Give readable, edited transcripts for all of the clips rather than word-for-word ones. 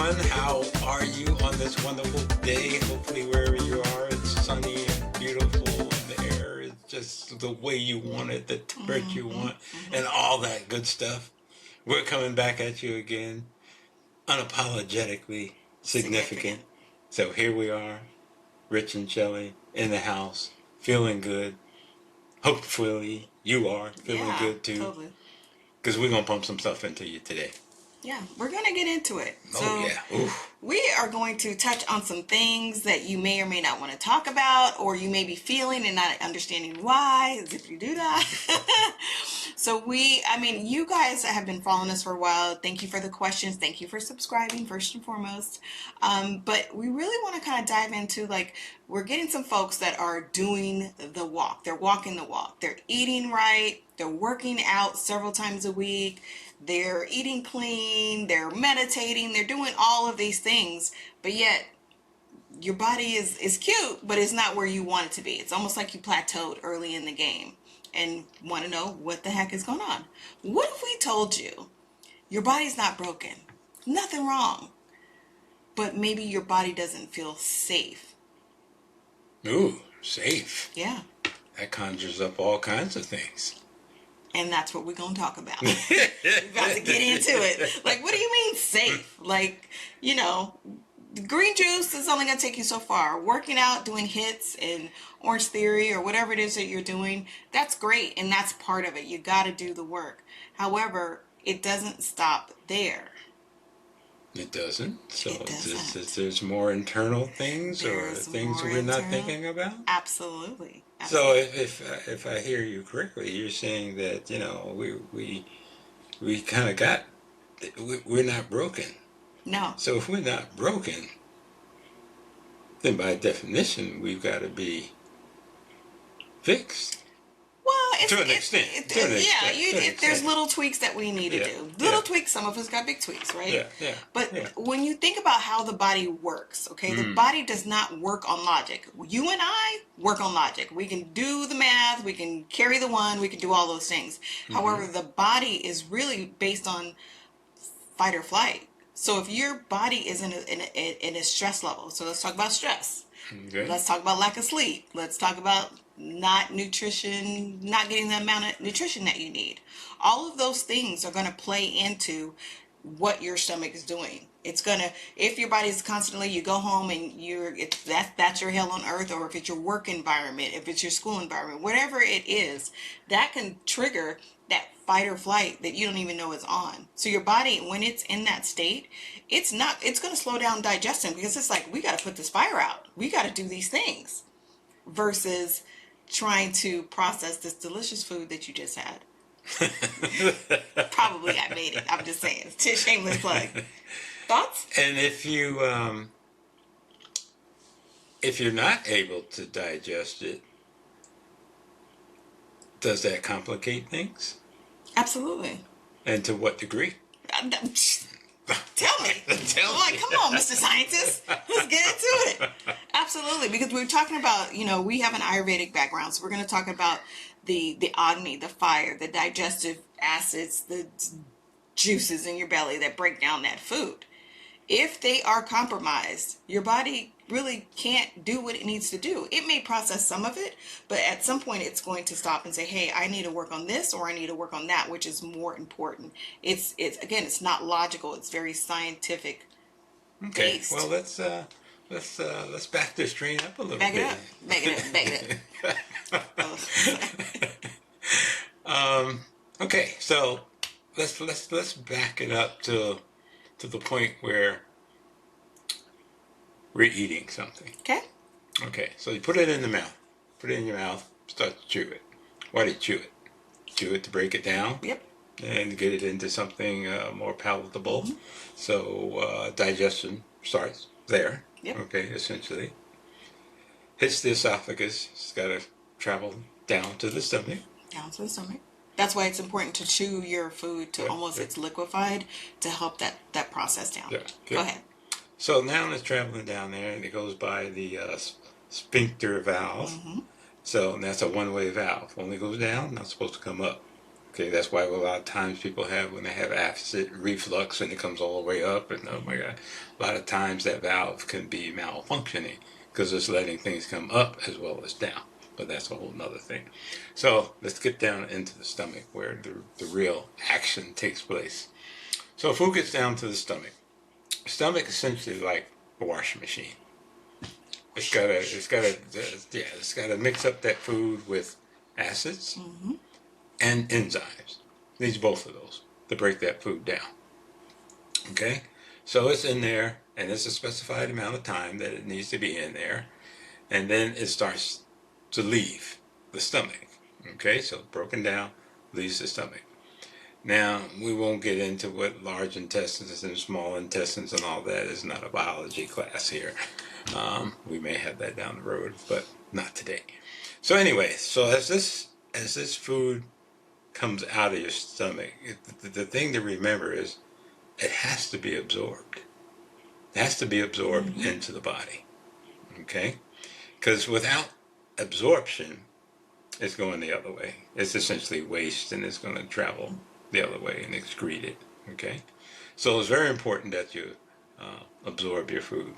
everyone. How are you on this wonderful day? Hopefully wherever you are, it's sunny and beautiful and the air is just the way you want it, the temperature you want, and all that good stuff. We're coming back at you again, unapologetically significant. So here we are, Rich and Shelley in the house, feeling good. Hopefully you are feeling good too. Totally. Because we're going to pump some stuff into you today. Yeah, we're going to get into it. We are going to touch on some things that you may or may not want to talk about, or you may be feeling and not understanding why, as if you do that. You guys have been following us for a while. Thank you for the questions. Thank you for subscribing, first and foremost. But we really want to kind of dive into, we're getting some folks that are doing the walk. They're walking the walk. They're eating right. They're working out several times a week. They're eating clean, they're meditating, they're doing all of these things, but yet your body is cute, but it's not where you want it to be. It's almost like you plateaued early in the game and want to know what the heck is going on. What if we told you your body's not broken, nothing wrong, but maybe your body doesn't feel safe? Ooh, safe. Yeah. That conjures up all kinds of things. And that's what we're going to talk about. We've got to get into it. What do you mean safe? Green juice is only going to take you so far. Working out, doing hits and Orange Theory or whatever it is that you're doing, that's great. And that's part of it. You got to do the work. However, it doesn't stop there. It doesn't? So it doesn't. There's more internal things or things we're not thinking about? Absolutely. So if I hear you correctly, you're saying that, we kind of got, we're not broken. No. So if we're not broken, then by definition, we've got to be fixed. Well, to an extent. There's little tweaks that we need to do. Little tweaks, some of us got big tweaks, right? Yeah. But when you think about how the body works, okay, the body does not work on logic. You and I work on logic. We can do the math, we can carry the one, we can do all those things. However, the body is really based on fight or flight. So if your body is in a stress level, so let's talk about stress. Okay. Let's talk about lack of sleep. Let's talk about not getting the amount of nutrition that you need. All of those things are going to play into what your stomach is doing. It's going to, if your body is constantly, you go home and that's your hell on earth, or if it's your work environment, if it's your school environment, whatever it is, that can trigger that fight or flight that you don't even know is on. So your body, when it's in that state, it's going to slow down digestion, because it's like, we got to put this fire out. We got to do these things versus trying to process this delicious food that you just had. Probably I made it. I'm just saying. It's a shameless plug. Thoughts? And if you're not able to digest it, does that complicate things? Absolutely. And to what degree? Tell me. Come on, Mr. Scientist. Let's get into it. Absolutely. Because we're talking about, we have an Ayurvedic background. So we're going to talk about the Agni, the fire, the digestive acids, the juices in your belly that break down that food. If they are compromised, your body really can't do what it needs to do. It may process some of it, but at some point it's going to stop and say, hey, I need to work on this, or I need to work on that, which is more important. It's not logical. It's very scientific based. Well, let's back this train up a little bit. Back it up. Okay, so let's back it up to the point where we're eating something. Okay, so you put it in the mouth. Put it in your mouth, start to chew it. Why do you chew it? Chew it to break it down? Yep. And get it into something more palatable. So digestion starts there. Yep. Okay, essentially. Hits the esophagus. It's got to travel down to the stomach. Down to the stomach. That's why it's important to chew your food to it's liquefied to help that process down. Yeah. Go ahead. So now it's traveling down there, and it goes by the sphincter valve. So that's a one-way valve. Only goes down, not supposed to come up. Okay, that's why a lot of times people have, when they have acid reflux and it comes all the way up, and oh my God, a lot of times that valve can be malfunctioning because it's letting things come up as well as down. But that's a whole nother thing. So let's get down into the stomach where the real action takes place. So food gets down to the stomach. Stomach essentially like a washing machine. It's gotta mix up that food with acids and enzymes. It needs both of those to break that food down. Okay? So it's in there, and it's a specified amount of time that it needs to be in there, and then it starts to leave the stomach. Okay? So broken down, leaves the stomach. Now, we won't get into what large intestines and small intestines and all that. It's not a biology class here. We may have that down the road, but not today. So anyway, so as this food comes out of your stomach, the thing to remember is it has to be absorbed. It has to be absorbed into the body. Okay? Because without absorption, it's going the other way. It's essentially waste, and it's going to travel the other way and excrete it. Okay? So it's very important that you absorb your food.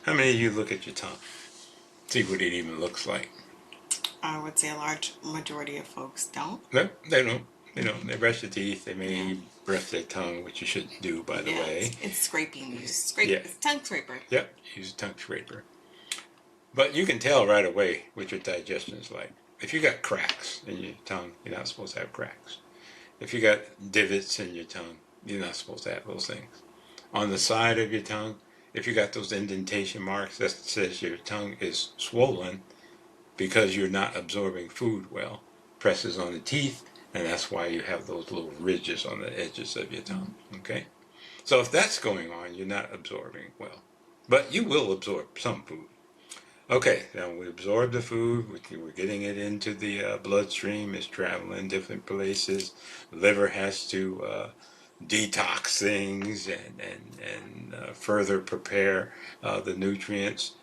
How many of you look at your tongue? See what it even looks like. I would say a large majority of folks don't. No, they don't. They brush their teeth. They may brush their tongue, which you shouldn't do, by the way. It's scraping. It's tongue scraper. Yep, use a tongue scraper. But you can tell right away what your digestion is like. If you got cracks in your tongue, you're not supposed to have cracks. If you got divots in your tongue, you're not supposed to have those things. On the side of your tongue, if you got those indentation marks, that says your tongue is swollen because you're not absorbing food well. Presses on the teeth, and that's why you have those little ridges on the edges of your tongue. Okay? So if that's going on, you're not absorbing well. But you will absorb some food. Okay, now we absorb the food, we're getting it into the bloodstream, it's traveling different places. The liver has to detox things and further prepare the nutrients.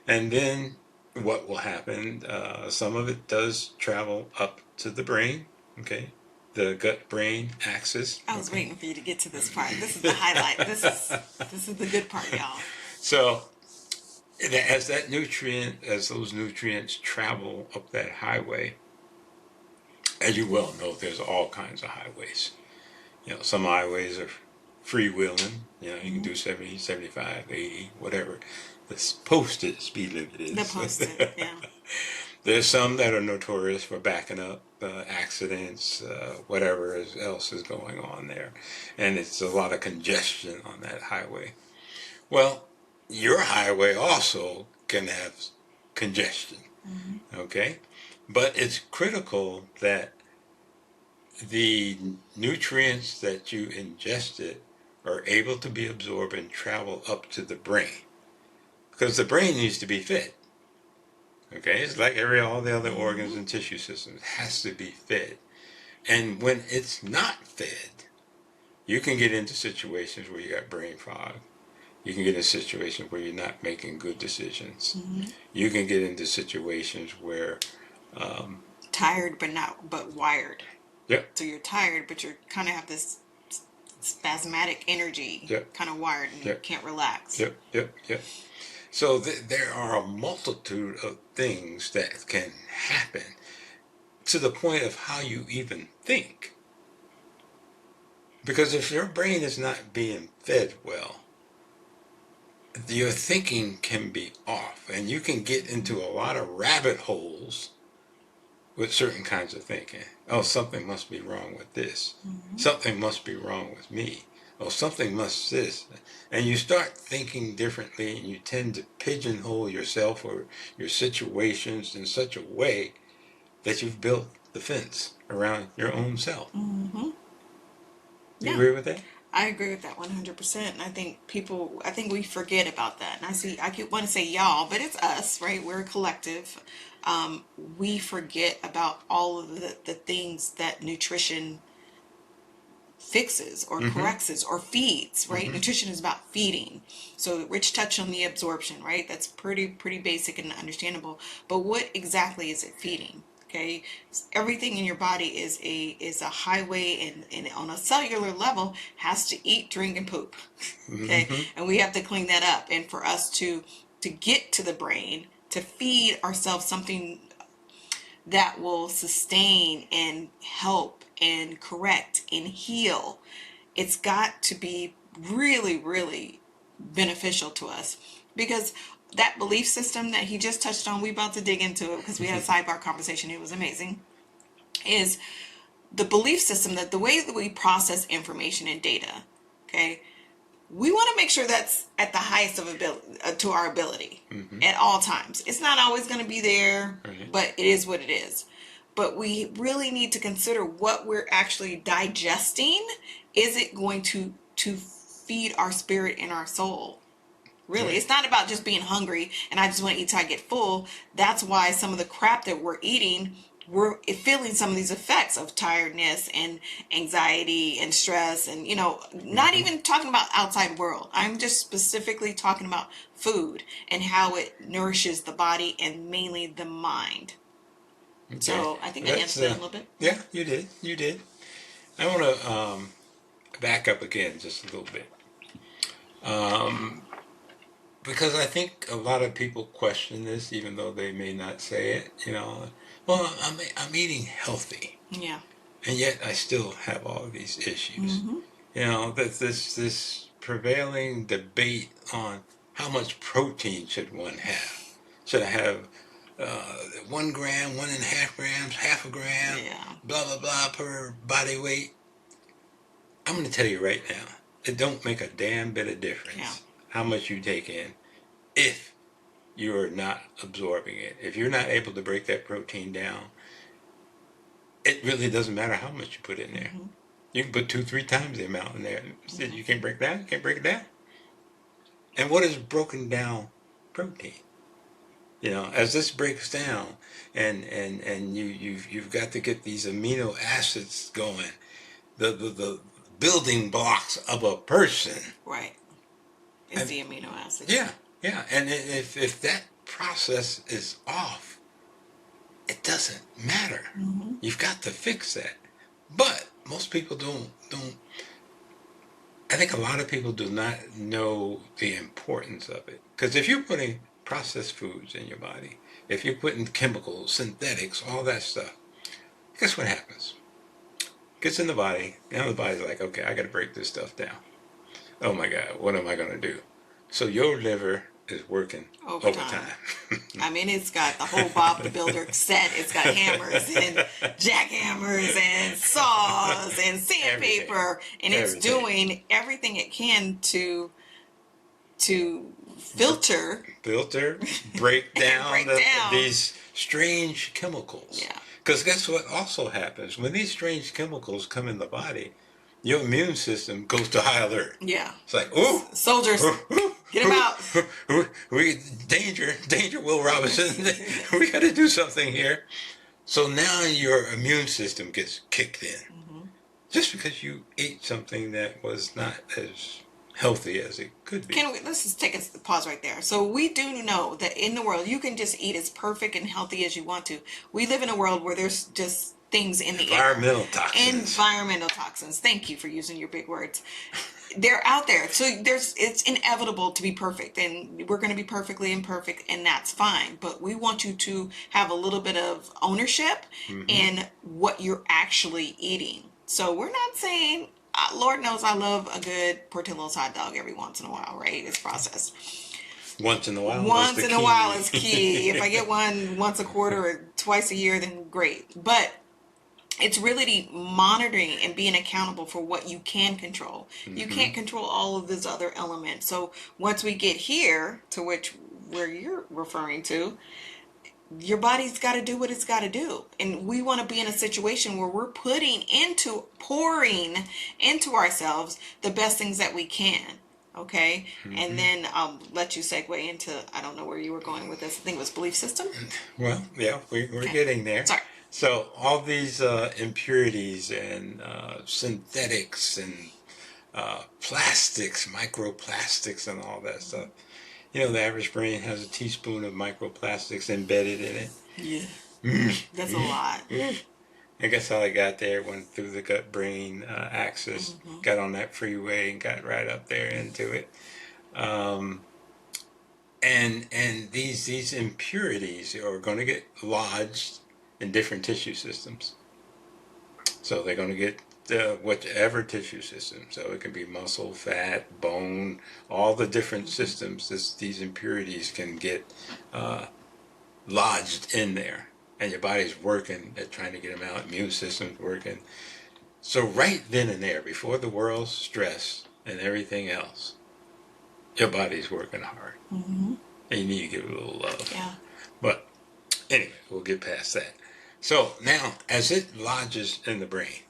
And then what will happen, some of it does travel up to the brain, okay? The gut-brain axis. I was waiting for you to get to this part. This is the highlight. This is the good part, y'all. So as those nutrients travel up that highway, as you well know, there's all kinds of highways. Some highways are freewheeling. You can do 70, 75, 80, whatever the posted speed limit is. The posted, yeah. There's some that are notorious for backing up, accidents, whatever else is going on there. And it's a lot of congestion on that highway. Well, your highway also can have congestion, okay? But it's critical that the nutrients that you ingested are able to be absorbed and travel up to the brain. Because the brain needs to be fed. Okay, it's like all the other organs and tissue systems. It has to be fed. And when it's not fed, you can get into situations where you got brain fog. You can get in situations where you're not making good decisions. You can get into situations where tired but wired. Yep. So you're tired, but you kind of have this spasmodic energy. Yep. Kind of wired, and you can't relax. Yep. So there are a multitude of things that can happen to the point of how you even think. Because if your brain is not being fed well, your thinking can be off, and you can get into a lot of rabbit holes with certain kinds of thinking. Oh, something must be wrong with this. Something must be wrong with me. Oh, something must this. And you start thinking differently, and you tend to pigeonhole yourself or your situations in such a way that you've built the fence around your own self. You agree with that? I agree with that 100%. And I think we forget about that. And I want to say y'all, but it's us, right? We're a collective. We forget about all of the things that nutrition fixes or corrects or feeds, right? Nutrition is about feeding. So Rich touched on the absorption, right? That's pretty basic and understandable. But what exactly is it feeding? Okay, everything in your body is a highway, and on a cellular level has to eat, drink, and poop. Okay, Mm-hmm. and we have to clean that up. And for us to get to the brain, to feed ourselves something that will sustain and help and correct and heal, it's got to be really, really beneficial to us. Because that belief system that he just touched on, we about to dig into it because we had a sidebar conversation, it was amazing, is the belief system, that the way that we process information and data. Okay, we want to make sure that's at the highest of ability, to our ability, Mm-hmm. at all times. It's not always going to be there, Right. but it is what it is. But we really need to consider what we're actually digesting. Is it going to feed our spirit and our soul? Really, Right. it's not about just being hungry and I just want to eat till I get full. That's why some of the crap that we're eating, we're feeling some of these effects of tiredness and anxiety and stress, and not Mm-hmm. even talking about outside world. I'm just specifically talking about food and how it nourishes the body and mainly the mind. Okay. So I think I That's answered that a little bit. yeah, you did. You did. I want to back up again just a little bit. Um, because I think a lot of people question this, even though they may not say it. Well, I'm eating healthy, Yeah. and yet I still have all of these issues. Mm-hmm. This prevailing debate on how much protein should one have. Should I have 1 gram, 1.5 grams, half a gram, Yeah. blah blah blah per body weight? I'm going to tell you right now, it don't make a damn bit of Yeah. difference how much you take in if you're not absorbing it. If you're not able to break that protein down, it really doesn't matter how much you put in there. Mm-hmm. You can put 2, 3 times the amount in there. You can't break it down. You can't break it down. And what is broken down protein? As this breaks down, and you've got to get these amino acids going, the building blocks of a person. Right. Is the amino acids. Yeah, yeah. And if that process is off, it doesn't matter. Mm-hmm. You've got to fix that. But most people don't. I think a lot of people do not know the importance of it. Because if you're putting processed foods in your body, if you're putting chemicals, synthetics, all that stuff, guess what happens? Gets in the body. Now the body's like, okay, I got to break this stuff down. Oh my God, what am I going to do? So your liver is working overtime. I mean, it's got the whole Bob the Builder set. It's got hammers and jackhammers and saws and sandpaper, and it's doing everything it can to filter, break down, break down these strange chemicals. Yeah. Because guess what also happens? When these strange chemicals come in the body, your immune system goes to high alert. Yeah. It's like, ooh, soldiers, get them out. Danger, Will Robinson. We got to do something here. So now your immune system gets kicked in. Mm-hmm. Just because you ate something that was not as healthy as it could be. Let's just take a pause right there. So we do know that in the world, you can just eat as perfect and healthy as you want to. We live in a world where there's just things in the air. Environmental toxins. Thank you for using your big words. They're out there. So it's inevitable to be perfect, and we're going to be perfectly imperfect, and that's fine. But we want you to have a little bit of ownership in what you're actually eating. So we're not saying, Lord knows I love a good Portillo's hot dog every once in a while, right? It's processed. Once in a while. Once in a while is key. If I get one once a quarter or twice a year, then great. But it's really monitoring and being accountable for what you can control. Mm-hmm. You can't control all of this other element. So once we get here to where you're referring to, your body's got to do what it's got to do. And we want to be in a situation where we're pouring into ourselves the best things that we can. Okay. Mm-hmm. And then I'll let you segue into, I don't know where you were going with this. I think it was belief system. Well, yeah, we're getting there. Sorry. So all these impurities and synthetics and plastics, microplastics and all that stuff. The average brain has a teaspoon of microplastics embedded in it. Yeah. That's a lot. I guess how I got there, went through the gut-brain axis, got on that freeway and got right up there into it. Um, and these impurities are going to get lodged in different tissue systems. So they're going to get whichever tissue system. So it can be muscle, fat, bone, all the different systems. These impurities can get lodged in there, and your body's working at trying to get them out. Immune system's working. So right then and there, before the world's stress and everything else, your body's working hard, and you need to give it a little love. Yeah. But anyway, we'll get past that. So now, as it lodges in the brain,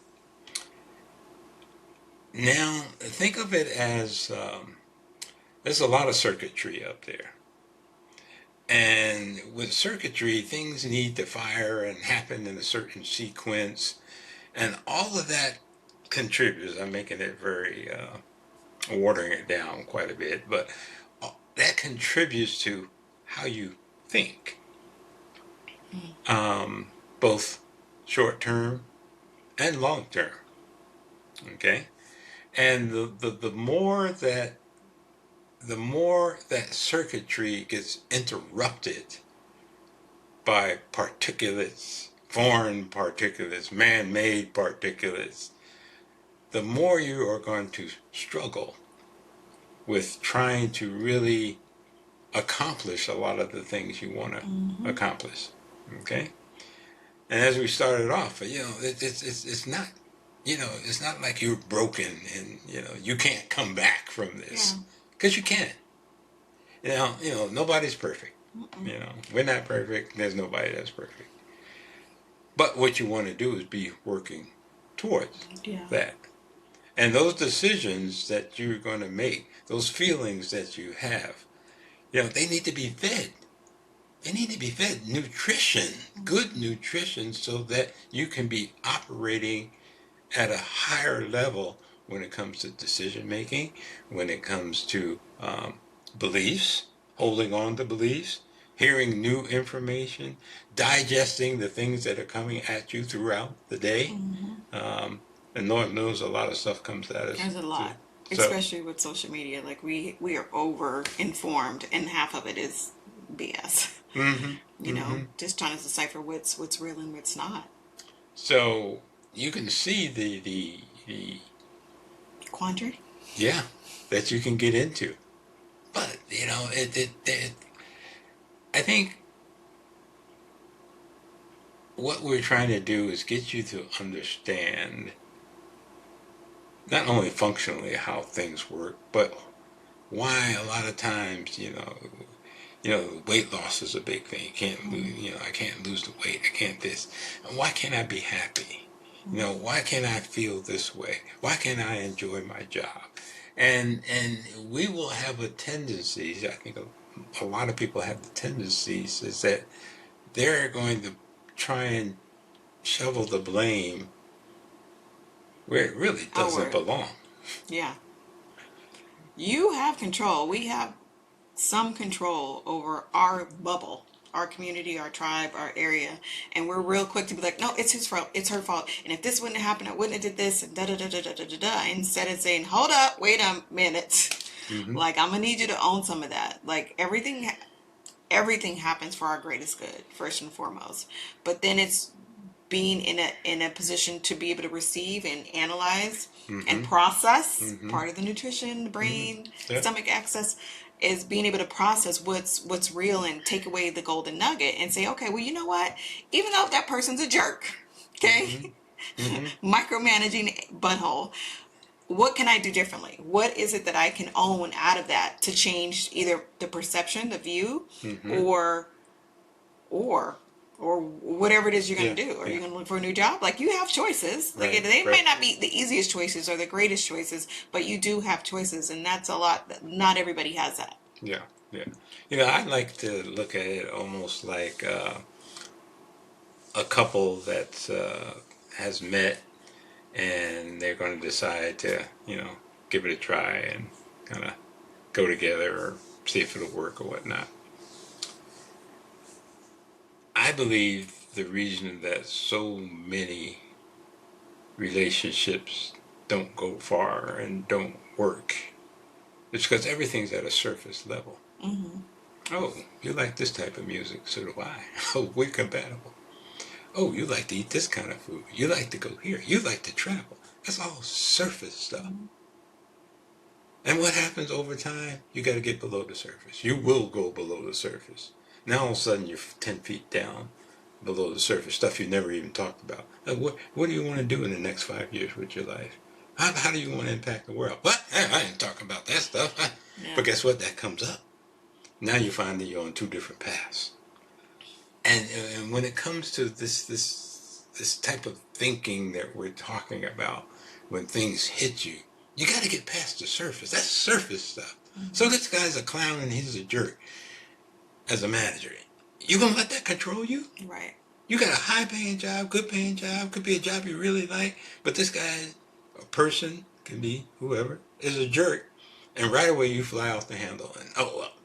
now think of it as there's a lot of circuitry up there. And with circuitry, things need to fire and happen in a certain sequence. And all of that contributes. I'm making it very, watering it down quite a bit, but that contributes to how you think, both short term and long term. Okay? And the more that circuitry gets interrupted by particulates, foreign particulates, man-made particulates, the more you are going to struggle with trying to really accomplish a lot of the things you want to accomplish. Okay? And as we started off, it's not, it's not like you're broken and, you can't come back from this. Because you can. Nobody's perfect. We're not perfect. There's nobody that's perfect. But what you want to do is be working towards that. And those decisions that you're going to make, those feelings that you have, they need to be fed. They need to be fed nutrition, good nutrition, so that you can be operating at a higher level when it comes to decision making, when it comes to beliefs, holding on to beliefs, hearing new information, digesting the things that are coming at you throughout the day. And Lord knows a lot of stuff comes at us. There's a lot, especially with social media. Like we are over informed, and half of it is BS. Just trying to decipher what's real and what's not. So you can see the quandary. Yeah, that you can get into. But I think what we're trying to do is get you to understand not only functionally how things work, but why a lot of times, weight loss is a big thing. You can't lose, I can't lose the weight. I can't this. And why can't I be happy? Why can't I feel this way? Why can't I enjoy my job? And we will have a tendency, I think a lot of people have the tendencies, is that they're going to try and shovel the blame where it really doesn't belong. Yeah. You have control. We have some control over our bubble, our community, our tribe, our area, and we're real quick to be like, no, it's his fault, it's her fault, and if this wouldn't have happened, I wouldn't have did this, and da da da da da da da. Instead of saying, hold up, wait a minute, like I'm gonna need you to own some of that. Like everything happens for our greatest good, first and foremost, but then it's being in a position to be able to receive and analyze and process. Part of the nutrition, the brain, stomach access is being able to process what's real and take away the golden nugget and say, okay, well, you know what? Even though that person's a jerk, okay, micromanaging butthole, what can I do differently? What is it that I can own out of that to change either the perception, the view, or whatever it is you're going to do? Are you going to look for a new job? Like, you have choices. Like, they might not be the easiest choices or the greatest choices, but you do have choices, and that's a lot. Not everybody has that. Yeah. I like to look at it almost like a couple that has met, and they're going to decide to, give it a try and kind of go together or see if it'll work or whatnot. I believe the reason that so many relationships don't go far and don't work. It's because everything's at a surface level. Mm-hmm. Oh, you like this type of music, so do I. Oh, we're compatible. Oh, you like to eat this kind of food. You like to go here. You like to travel. That's all surface stuff. Mm-hmm. And what happens over time? You got to get below the surface. You will go below the surface. Now all of a sudden you're 10 feet down below the surface, stuff you never even talked about. Like what do you want to do in the next 5 years with your life? How do you want to impact the world? What? I ain't talking about that stuff. Yeah. But guess what? That comes up. Now you find that you're on two different paths. And when it comes to this type of thinking that we're talking about, when things hit you, you got to get past the surface. That's surface stuff. Mm-hmm. So this guy's a clown and he's a jerk as a manager. You gonna let that control you? Right. You got a high-paying job, good-paying job, could be a job you really like, but this guy, a person, can be whoever, is a jerk, and right away you fly off the handle and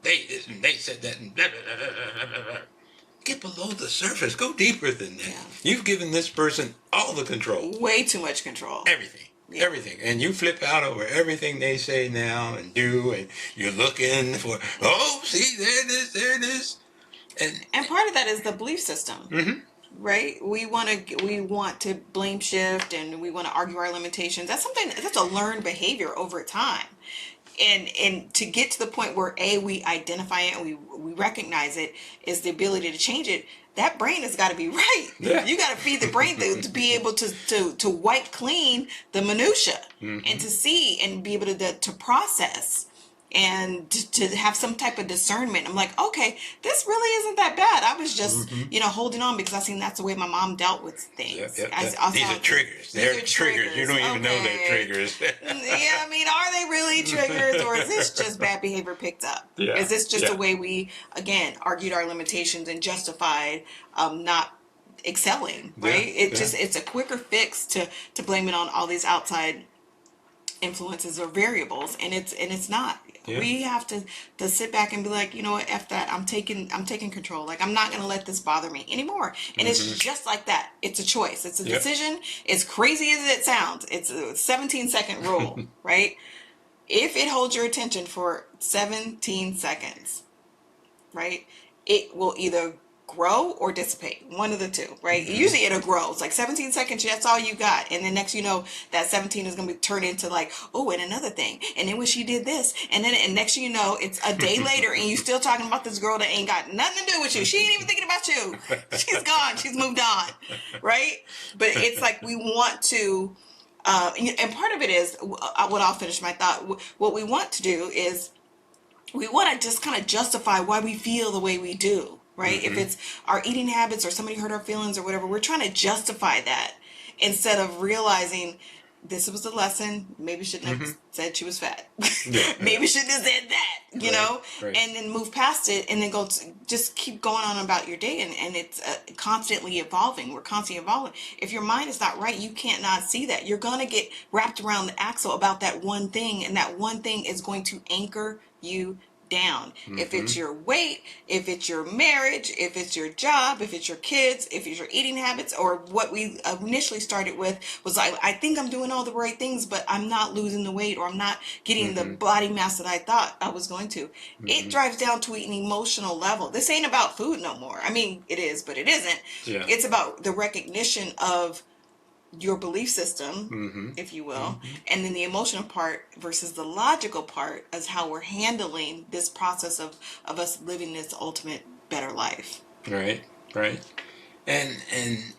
they said that and blah, blah, blah, blah, blah. Get below the surface. Go deeper than that. Yeah. You've given this person all the control. Way too much control. Everything. Yeah. Everything. And you flip out over everything they say now and do, and you're looking for, see, there it is. And part of that is the belief system. Mm-hmm. Right? We want to blame shift, and we want to argue our limitations. That's a learned behavior over time. And to get to the point where we identify it and we recognize it is the ability to change it. That brain has got to be right. Yeah. You got to feed the brain to be able to wipe clean the minutia, mm-hmm. and to see and be able to process and to have some type of discernment. I'm like, okay, this really isn't that bad. I was just, mm-hmm. Holding on because I seen that's the way my mom dealt with things. Yep. These are triggers. They're triggers. You don't even know they're triggers. Yeah, I mean, are they really triggers, or is this just bad behavior picked up? Yeah. Is this just a way we, again, argued our limitations and justified not excelling, right? It's a quicker fix to blame it on all these outside influences or variables, and it's not. Yeah. We have to sit back and be like, you know what, F that. I'm taking control. Like, I'm not going to let this bother me anymore. And mm-hmm. It's just like that. It's a choice. It's a decision. As crazy as it sounds, it's a 17-second rule, right? If it holds your attention for 17 seconds, right, it will either grow or dissipate. One of the two, right? Mm-hmm. Usually it'll grow. It's like 17 seconds, that's all you got. And then next you know, that 17 is going to be turned into like, oh, and another thing. And then when she did this, and next you know, it's a day later and you still talking about this girl that ain't got nothing to do with you. She ain't even thinking about you. She's gone. She's moved on, right? But it's like we want to, and part of it is, what I'll finish my thought, what we want to do is we want to just kind of justify why we feel the way we do. Right? Mm-hmm. If it's our eating habits or somebody hurt our feelings or whatever, we're trying to justify that instead of realizing this was the lesson. Maybe shouldn't have mm-hmm. said she was fat. Maybe shouldn't have said that, you know, and then move past it and then just keep going on about your day. And it's constantly evolving. We're constantly evolving. If your mind is not right, you can't not see that. You're going to get wrapped around the axle about that one thing. And that one thing is going to anchor you down. Mm-hmm. If it's your weight, if it's your marriage, if it's your job, if it's your kids, if it's your eating habits, or what we initially started with was like, I think I'm doing all the right things, but I'm not losing the weight, or I'm not getting mm-hmm. the body mass that I thought I was going to. Mm-hmm. It drives down to an emotional level. This ain't about food no more. I mean, it is, but it isn't. Yeah. It's about the recognition of your belief system, mm-hmm. if you will, mm-hmm. and then the emotional part versus the logical part is how we're handling this process of us living this ultimate better life. Right. And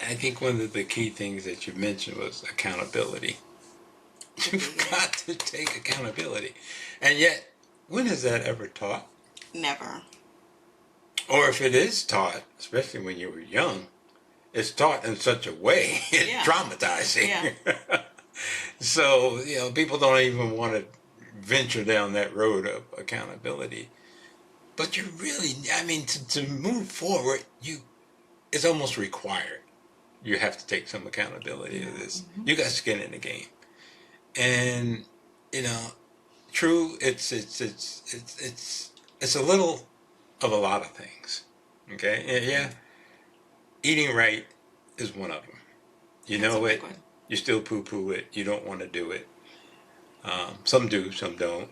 I think one of the key things that you mentioned was accountability. You've got to take accountability. And yet, when is that ever taught? Never. Or if it is taught, especially when you were young, it's taught in such a way, it's traumatizing. Yeah. So, people don't even want to venture down that road of accountability. But you really, to move forward, it's almost required. You have to take some accountability to this. Mm-hmm. You got skin in the game. And, true, it's a little of a lot of things. Okay? Yeah. eating right is one of them. You That's a know big it, one. you still poo-poo it. You don't want to do it. Some do, some don't.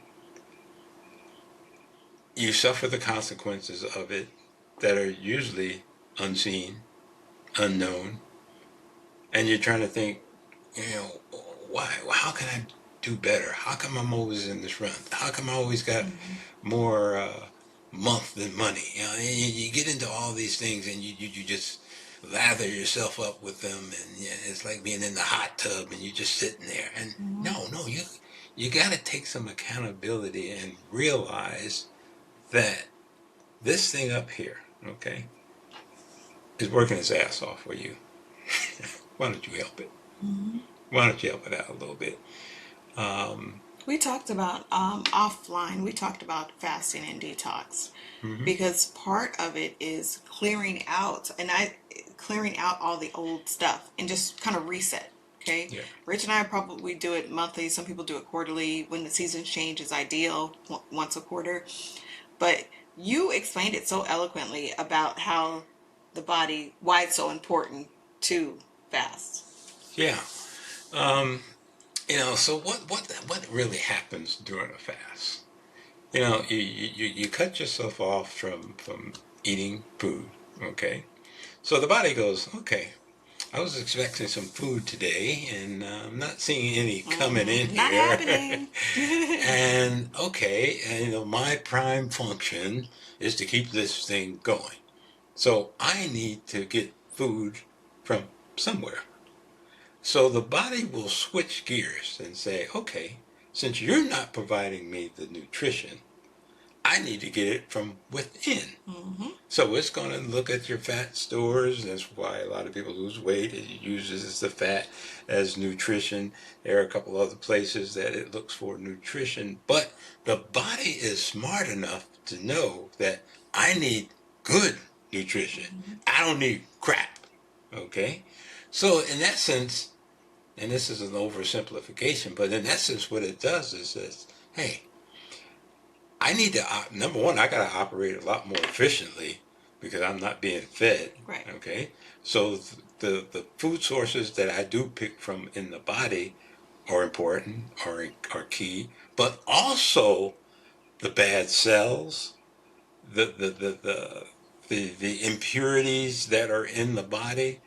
You suffer the consequences of it that are usually unseen, unknown, and you're trying to think, you know, why? How can I do better? How come I'm always in this run? How come I always got more month than money? You know, you get into all these things, and you just lather yourself up with them, and yeah, it's like being in the hot tub, and you're just sitting there. And no, you got to take some accountability and realize that this thing up here, okay, is working its ass off for you. Why don't you help it? Why don't you help it out a little bit? We talked about offline, we talked about fasting and detox Mm-hmm. because part of it is clearing out all the old stuff and just kind of reset. Okay. Yeah. Rich and I probably do it monthly. Some people do it quarterly. When the seasons change is ideal, once a quarter. But you explained it so eloquently about how the body, why it's so important to fast. Yeah. So what really happens during a fast? You cut yourself off from eating food, okay? So the body goes, okay, I was expecting some food today, and I'm not seeing any coming in Not here. happening. And okay, my prime function is to keep this thing going. So I need to get food from somewhere. So the body will switch gears and say, okay, since you're not providing me the nutrition, I need to get it from within. So it's going to look at your fat stores. That's why a lot of people lose weight. It uses the fat as nutrition. There are a couple other places that it looks for nutrition. But the body is smart enough to know that I need good nutrition. I don't need crap. Okay? So in essence, and this is an oversimplification, but in essence what it does is this, hey, I need to, number one, I got to operate a lot more efficiently because I'm not being fed. Right. Okay. So the food sources that I do pick from in the body are important, are key, but also the bad cells, the impurities that are in the body.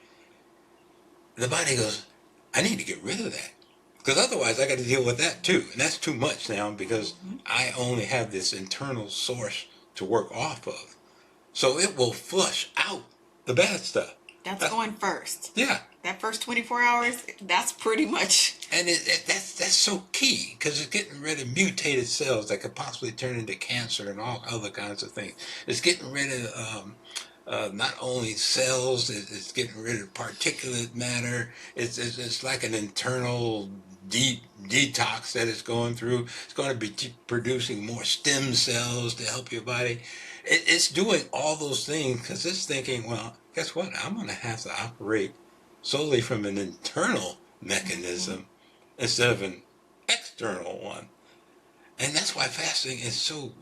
The body goes, I need to get rid of that. Because otherwise I got to deal with that too. And that's too much now because I only have this internal source to work off of. So it will flush out the bad stuff. That's going first. Yeah. That first 24 hours, that's pretty much. And that's so key because it's getting rid of mutated cells that could possibly turn into cancer and all other kinds of things. It's getting rid of not only cells, it's getting rid of particulate matter. It's like an internal detox that it's going through. It's going to be producing more stem cells to help your body. It's doing all those things because it's thinking, well, guess what? I'm going to have to operate solely from an internal mechanism instead of an external one. And that's why fasting is so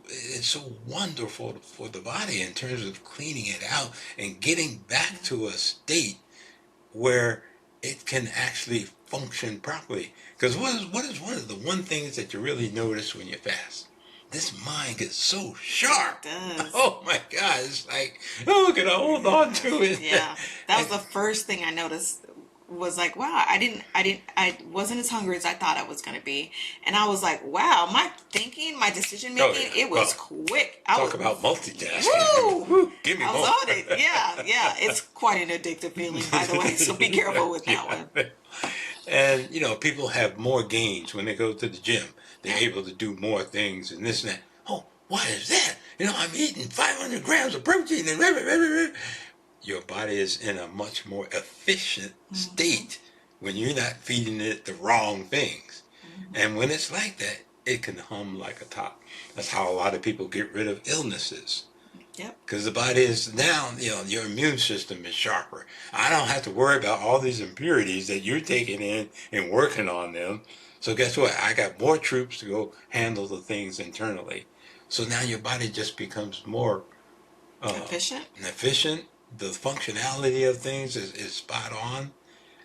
wonderful for the body in terms of cleaning it out and getting back to a state where it can actually function properly. Because what is one of the one things that you really notice when you fast? This mind gets so sharp. It does. Oh my God! It's like, oh, can I hold on to it? Yeah, that was the first thing I noticed. Was like, wow, I wasn't as hungry as I thought I was going to be, and I was like, wow, my thinking, my decision making, it was quick. Talk about multitasking. Woo! Give me I more. was on it. Yeah, it's quite an addictive feeling, by the way. So be careful with that one. And people have more gains when they go to the gym. They're able to do more things and this and that. Oh, why is that? I'm eating 500 grams of protein and your body is in a much more efficient state when you're not feeding it the wrong things. And when it's like that, it can hum like a top. That's how a lot of people get rid of illnesses. Yep. Because the body is down, your immune system is sharper. I don't have to worry about all these impurities that you're taking in and working on them. So guess what? I got more troops to go handle the things internally. So now your body just becomes more Efficient. efficient, the functionality of things is spot on,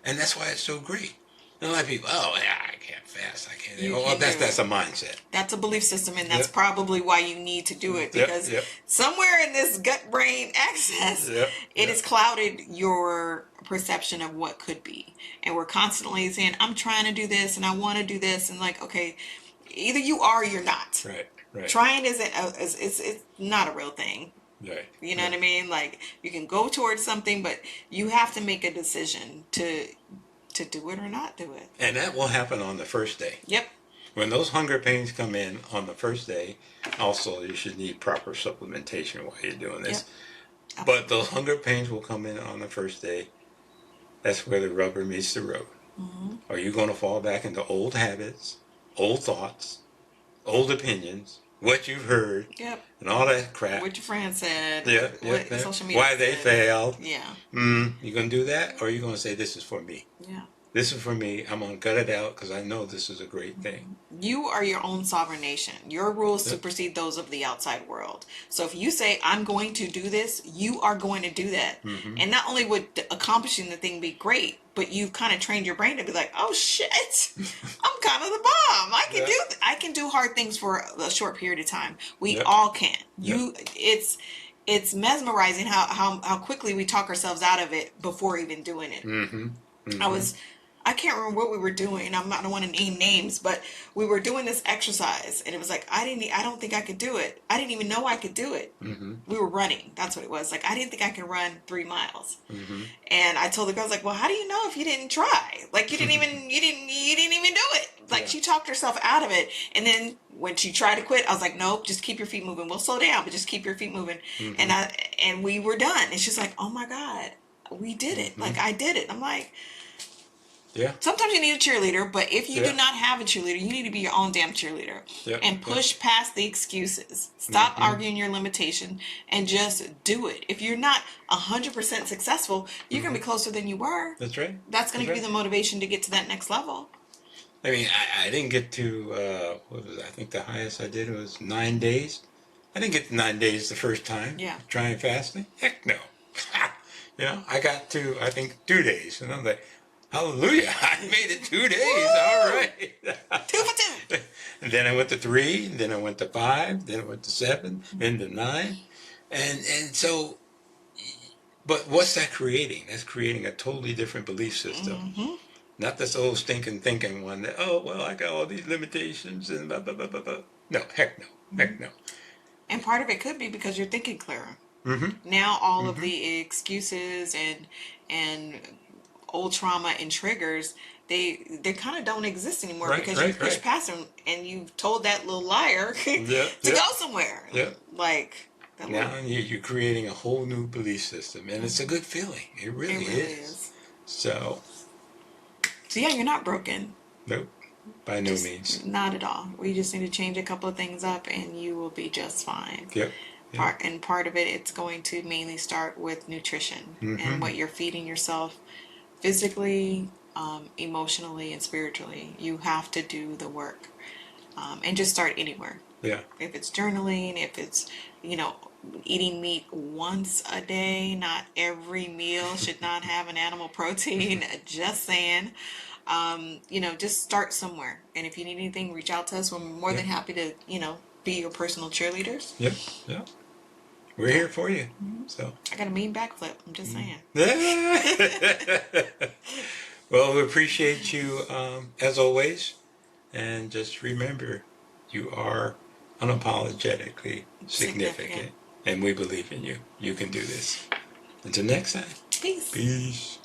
and that's why it's so great. And a lot of people, oh yeah, I can't fast, I can't. You Oh, well, can do that's it. a mindset. That's a belief system, and that's Yep. probably why you need to do it, Yep. because Yep. somewhere in this gut brain access, Yep. it Yep. has clouded your perception of what could be. And we're constantly saying, I'm trying to do this and I want to do this. And like, okay, either you are or you're not. Right. Right. Trying isn't, it's not a real thing. Right. You know right. what I mean? Like, you can go towards something, but you have to make a decision to do it or not do it. And that will happen on the first day. Yep. When those hunger pains come in on the first day, also you should need proper supplementation while you're doing this. Yep. But those hunger pains will come in on the first day. That's where the rubber meets the road. Mm-hmm. Are you going to fall back into old habits, old thoughts, old opinions, what you've heard, Yep. and all that crap? What your friend said. Yeah, What yeah. social media Why they said. failed. Yeah. You going to do that? Or are you going to say, this is for me? Yeah. This is for me. I'm going to gut it out because I know this is a great thing. You are your own sovereign nation. Your rules Yep. supersede those of the outside world. So if you say, I'm going to do this, you are going to do that. Mm-hmm. And not only would accomplishing the thing be great, but you've kind of trained your brain to be like, oh shit, I'm kind of the bomb. I can do hard things for a short period of time. We Yep. all can. Yep. It's mesmerizing how quickly we talk ourselves out of it before even doing it. Mm-hmm. Mm-hmm. I can't remember what we were doing. I don't want to name names, but we were doing this exercise, and it was like I don't think I could do it. I didn't even know I could do it. Mm-hmm. We were running. That's what it was. Like I didn't think I could run 3 miles. Mm-hmm. And I told the girls like, well, how do you know if you didn't try? Like you didn't even you didn't even do it. Like Yeah. she talked herself out of it. And then when she tried to quit, I was like, nope, just keep your feet moving. We'll slow down, but just keep your feet moving. Mm-hmm. And we were done. And she's like, oh my God, we did it. Mm-hmm. Like I did it. I'm like, Yeah. sometimes you need a cheerleader, but if you Yeah. do not have a cheerleader, you need to be your own damn cheerleader. Yeah. And push past the excuses. Stop Mm-hmm. arguing your limitation and just do it. If you're not 100% successful, you're going to be closer than you were. That's right. That's going to That's give you the motivation to get to that next level. I mean, I didn't get to, what was it? I think the highest I did was 9 days. I didn't get to 9 days the first time. Yeah. Trying fasting. Heck no. You know, I got to, I think, 2 days. And I'm like, hallelujah, I made it 2 days. Woo! All right. 2 for 2. And then I went to 3, and then I went to 5, then I went to 7, then to 9. And so, but what's that creating? That's creating a totally different belief system. Mm-hmm. Not this old stinking thinking one that, oh, well, I got all these limitations and blah, blah, blah, blah, blah. No, heck no. Heck no. And part of it could be because you're thinking clearer. Mm-hmm. Now all of the excuses and old trauma and triggers, they kind of don't exist anymore, Right, because right, you've pushed right. past them and you've told that little liar to Yeah. go somewhere. Yeah. Like that Now you're creating a whole new belief system, and it's a good feeling. It really, is. So, So yeah, you're not broken. nope, by no Just means. Not at all. We just need to change a couple of things up and you will be just fine. Yep. Part of it, it's going to mainly start with nutrition and what you're feeding yourself physically, emotionally, and spiritually. You have to do the work, and just start anywhere. Yeah. If it's journaling, if it's, eating meat once a day, not every meal should not have an animal protein. Just saying. Just start somewhere. And if you need anything, reach out to us. We're more than happy to, be your personal cheerleaders. Yep. Yep. We're here for you. So. I got a mean backflip. I'm just saying. Well, we appreciate you as always, and just remember, you are unapologetically significant, and we believe in you. You can do this. Until next time. Peace. Peace.